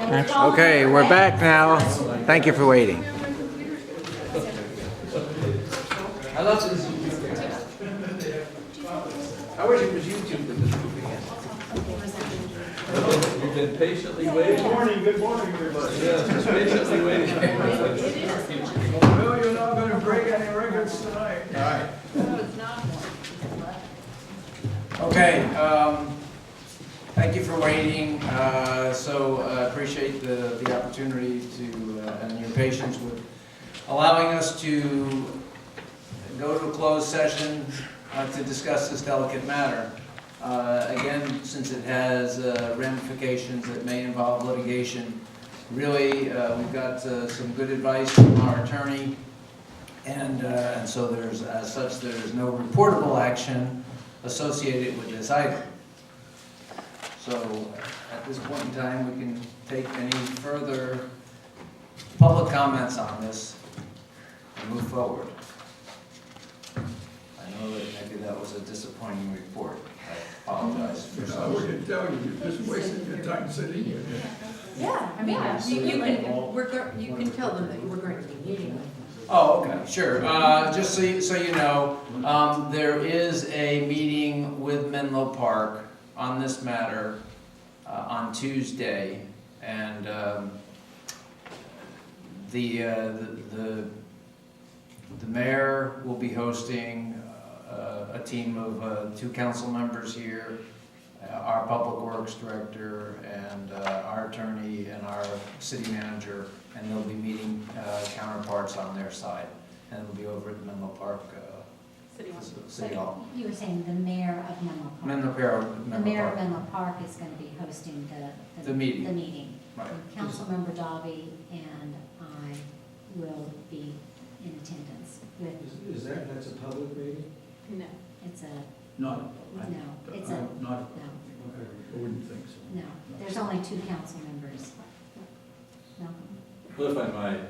Okay, we're back now. Thank you for waiting. I love this. I wish it was YouTube that was moving in. You've been patiently waiting. Good morning, everybody. Yes, just patiently waiting. Well, you're not gonna break any records tonight. All right. Okay, thank you for waiting. Appreciate the opportunity to, and your patience with allowing us to go to a closed session to discuss this delicate matter. Again, since it has ramifications that may involve litigation, really, we've got some good advice from our attorney, and so there's, as such, there's no reportable action associated with this item. So at this point in time, we can take any further public comments on this and move forward. I know that maybe that was a disappointing report. I apologize for I some. wouldn't tell you, you're just wasting your time sitting here. Yeah, I mean, you can tell them that we're going to be meeting with them. Oh, okay, sure. Just so you know, there is a meeting with Menlo Park on this matter on Tuesday, and the mayor will be hosting a team of 2 council members here, our public works director, and our attorney and our city manager, and they'll be meeting counterparts on their side, and it'll be over at the Menlo Park City Hall. You were saying the mayor of Menlo Park. The Mayor of Menlo Park is going to be hosting The meeting. The meeting. Right. Councilmember Dobby and I will be in attendance with, Is that's a public meeting? No. it's a, Not, no, it's a, not, no, I wouldn't think so. no. There's only 2 council members. No. Well, if I might,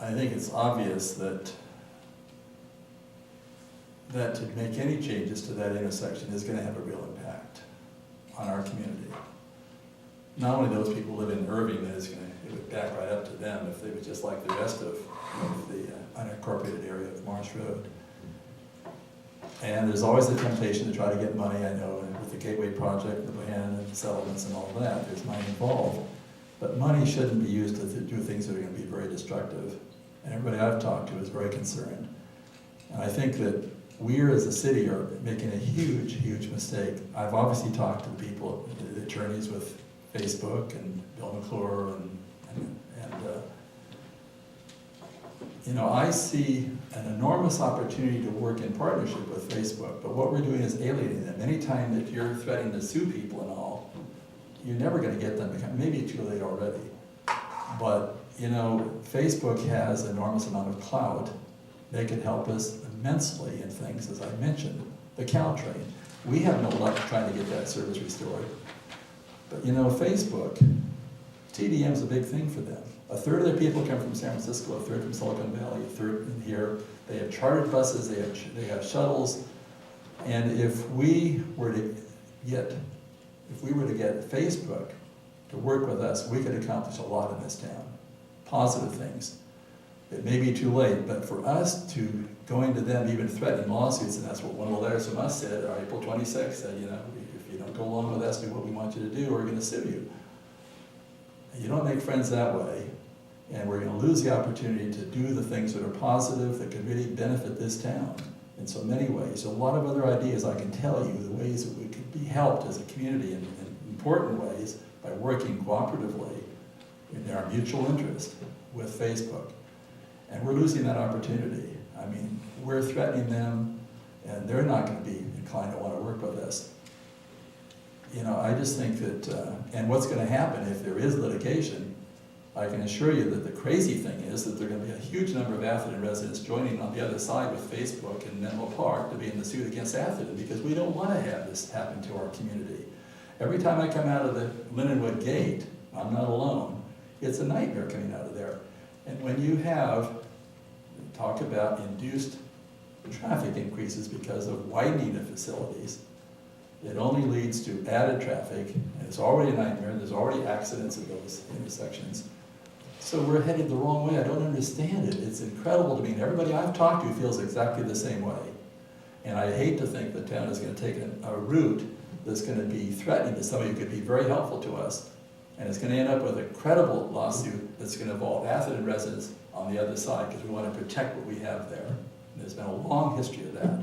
I think it's obvious that to make any changes to that intersection is gonna have a real impact on our community. Not only those people who live in Irving, that it would back right up to them if they were just like the rest of the unincorporated area of Marsh Road. And there's always the temptation to try to get money, I know, with the Gateway Project, the plan and settlements and all that, there's money involved. But money shouldn't be used to do things that are gonna be very destructive. And everybody I've talked to is very concerned. And I think that we as a city are making a huge, huge mistake. I've obviously talked to the people, the attorneys with Facebook and Bill McClure and you know, I see an enormous opportunity to work in partnership with Facebook, but what we're doing is alienating them. Anytime that you're threatening to sue people and all, you're never going to get them to come, maybe too late already. But, you know, Facebook has an enormous amount of clout. They can help us immensely in things, as I mentioned. The Caltrain. We have no luck trying to get that service restored. But, you know, Facebook, TDM is a big thing for them. 1/3 of their people come from San Francisco, 1/3 from Silicon Valley, 1/3 in here. They have chartered buses, they have shuttles. And if we were to get Facebook to work with us, we could accomplish a lot in this town. Positive things. It may be too late, but for us to going to them, even threatening lawsuits, and that's what one of the letters from us said, or April 26th, said, you know, if you don't go along with us, do what we want you to do, we're gonna sue you. And you don't make friends that way, and we're gonna lose the opportunity to do the things that are positive, that could really benefit this town in so many ways. A lot of other ideas I can tell you, the ways that we could be helped as a community in important ways by working cooperatively in our mutual interest with Facebook. And we're losing that opportunity. I mean, we're threatening them, and they're not gonna be inclined to wanna work with us. You know, I just think that, and what's gonna happen if there is litigation, I can assure you that the crazy thing is that there are gonna be a huge number of Atherton residents joining on the other side with Facebook and Menlo Park to be in the suit against Atherton, because we don't wanna have this happen to our community. Every time I come out of the Lindenwood gate, I'm not alone, it's a nightmare coming out of there. And when you have, talk about induced traffic increases because of widening of facilities, it only leads to added traffic, and it's already a nightmare, there's already accidents at those intersections. So we're headed the wrong way, I don't understand it, it's incredible to me, and everybody I've talked to feels exactly the same way. And I hate to think the town is gonna take a route that's gonna be threatening to somebody who could be very helpful to us, and it's gonna end up with a credible lawsuit that's gonna involve Atherton residents on the other side, because we wanna protect what we have there. And there's been a long history of that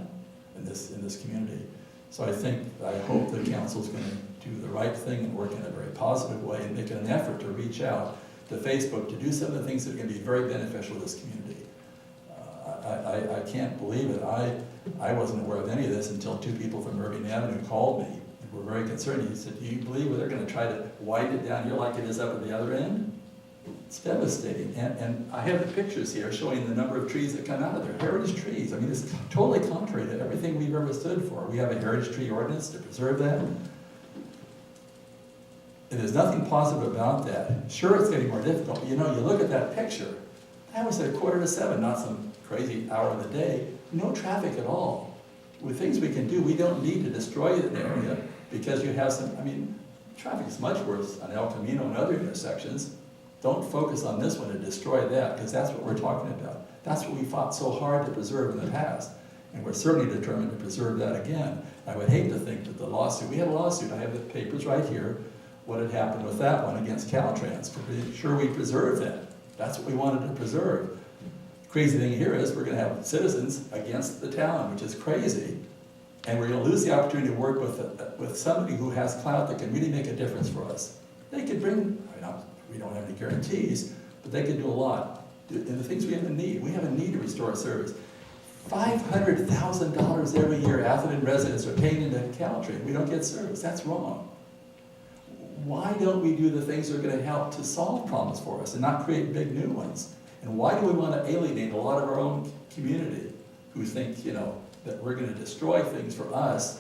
in this community. So I hope the council's gonna do the right thing and work in a very positive way and make an effort to reach out to Facebook to do some of the things that are gonna be very beneficial to this community. I can't believe it. I wasn't aware of any of this until two people from Irving Avenue called me and were very concerned. He said, do you believe they're gonna try to widen it down here like it is up at the other end? It's devastating. And I have the pictures here showing the number of trees that come out of there, heritage trees. I mean, it's totally contrary to everything we've ever stood for. We have a heritage tree ordinance to preserve that. And there's nothing positive about that. Sure, it's getting more difficult, but you know, you look at that picture, that was at 6:45, not some crazy hour of the day, no traffic at all. With things we can do, we don't need to destroy an area because you have some, I mean, traffic is much worse on El Camino and other intersections. Don't focus on this one and destroy that, because that's what we're talking about. That's what we fought so hard to preserve in the past, and we're certainly determined to preserve that again. I would hate to think that the lawsuit, we had a lawsuit, I have the papers right here, what had happened with that one against Caltrans, to be sure we preserve that. That's what we wanted to preserve. Crazy thing here is we're gonna have citizens against the town, which is crazy, and we're gonna lose the opportunity to work with somebody who has clout that can really make a difference for us. They could bring, we don't have any guarantees, but they could do a lot. And the things we have a need to restore service. $500,000 every year Atherton residents are paying into Caltrans. We don't get service, that's wrong. Why don't we do the things that are gonna help to solve problems for us and not create big new ones? And why do we want to alienate a lot of our own community who think, you know, that we're going to destroy things for us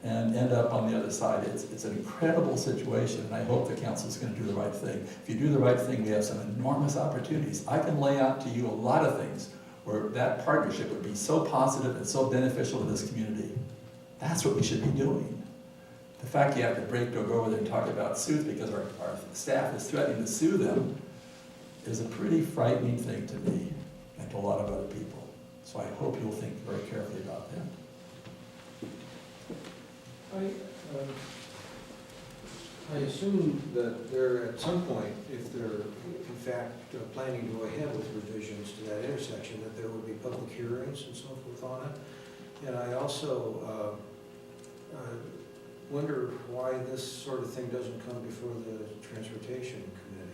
and end up on the other side? It's an incredible situation, and I hope the council's going to do the right thing. If you do the right thing, we have some enormous opportunities. I can lay out to you a lot of things where that partnership would be so positive and so beneficial to this community. That's what we should be doing. The fact you have to go over there and talk about suits because our staff is threatening to sue them is a pretty frightening thing to me and to a lot of other people. So I hope you'll think very carefully about that. I assume that there, at some point, if they're in fact planning to go ahead with revisions to that intersection, that there would be public hearings and so forth on it. And I also wonder why this sort of thing doesn't come before the Transportation Committee.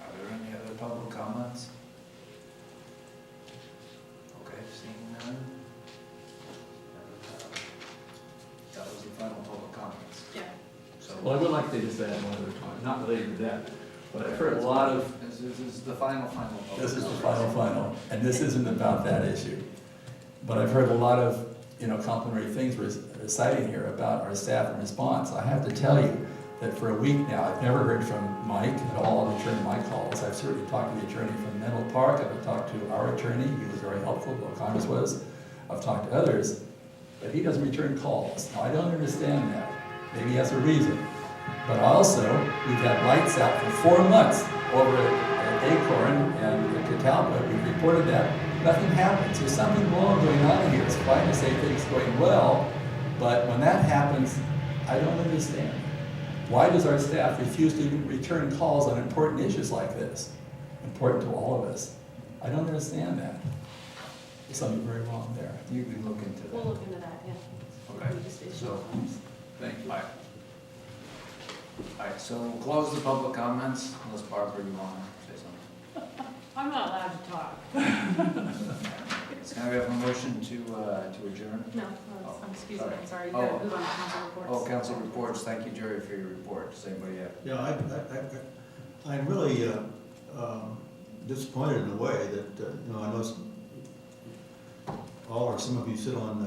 Are there any other public comments? Okay, seeing none. That was the final public comments. Yeah. So, Well, I would like to just add one other comment, not related to that, but I've heard a lot of, this is the final public This is the comment. final, and this isn't about that issue. But I've heard a lot of, complimentary things we're citing here about our staff and response. I have to tell you that for a week now, I've never heard from Mike at all, returning my calls. I've certainly talked to the attorney from Menlo Park, I've talked to our attorney, he was very helpful, Bill Connors was. I've talked to others, but he doesn't return calls. Now, I don't understand that. Maybe he has a reason. But also, we've had lights out for 4 months over at Acorn and at Catalpa. We've reported that. Nothing happens. There's something wrong going on here. It's fine to say things going well, but when that happens, I don't understand. Why does our staff refuse to even return calls on important issues like this? Important to all of us. I don't understand that. There's something very wrong there. You can look into We'll that. look into that, yeah. Okay, We just issue so, forms. thank you. All right, so we'll close the public comments, unless Barbara, you want to say something? I'm not allowed to talk. Can we have a motion to adjourn? No, Oh, excuse me, sorry. I'm sorry, you Oh. gotta move on to council reports. Oh, council reports, thank you, Jerry, for your report. Does anybody have? Yeah, I'm really disappointed in a way that, I know all or some of you sit on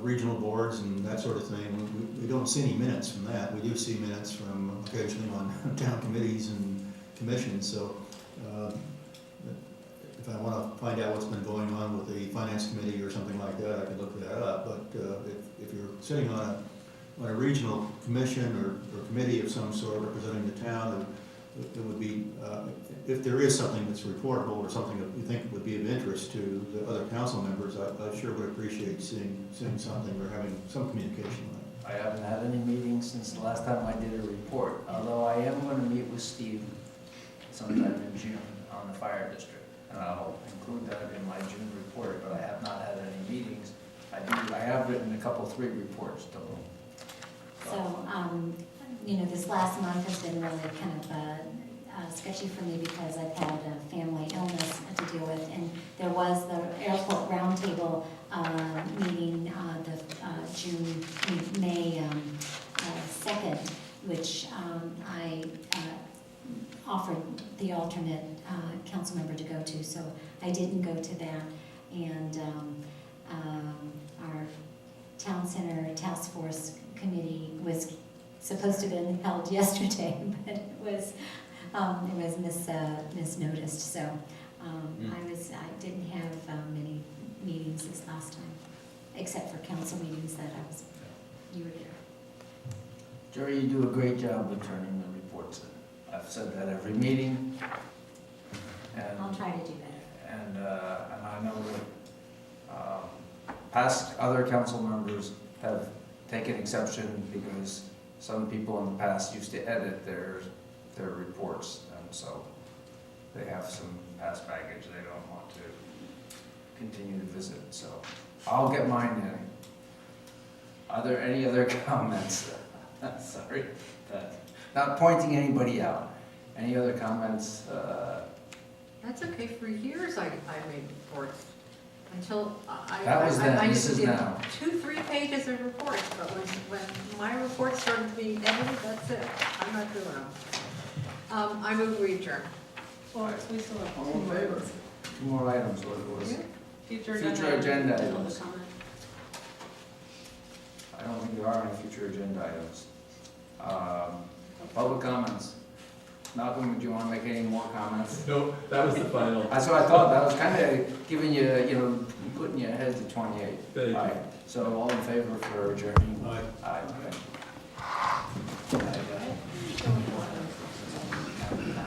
regional boards and that sort of thing. We don't see any minutes from that. We do see minutes from occasionally on town committees and commissions. So if I want to find out what's been going on with the Finance I could look that up, but if you're sitting on a regional commission or committee of some sort representing the town, it would be, if there is something that's reportable or something that you think would be of interest to the other council members, I sure would appreciate seeing something or having some communication on it. I haven't had any meetings since the last time I did a report, although I am going to meet with Steve sometime in June on the fire district. And I'll include that in my June report, but I have not had any meetings. I have written three reports total. So, this last month has been really kind of sketchy for me because I've had a family illness to deal with. And there was the airport roundtable meeting, May 2nd, which I offered the alternate council member to go to, so I didn't go to that. And our town center task force committee was supposed to have been held yesterday, but it was misnoticed, so I didn't have many meetings this last time, except for council meetings that you were there. Jerry, you do a great job with turning the reports in. I've said that every meeting. And I'll try to do better. And I know that past other council members have taken exception because some people in the past used to edit their reports, and so they have some past baggage they don't want to continue to visit. So I'll get mine in. Are there any other comments? Sorry, not pointing anybody out. Any other comments? That's okay, for years I made reports, until That was then, I this used is to now. do 2-3 pages of reports, but when my reports started being edited, that's it, I'm not doing them. I move we adjourn. Well, we still have All in favor? Two more items, what was Yeah. it? Future Future agenda public items. comment. I don't think there are any future agenda items. Public comments. Malcolm, do you want to make any more comments? No, that was the final. That's what I thought, that was kind of giving you, putting you ahead to 28. Thank you. All right, so all in favor for adjourning? Aye. Aye. Okay.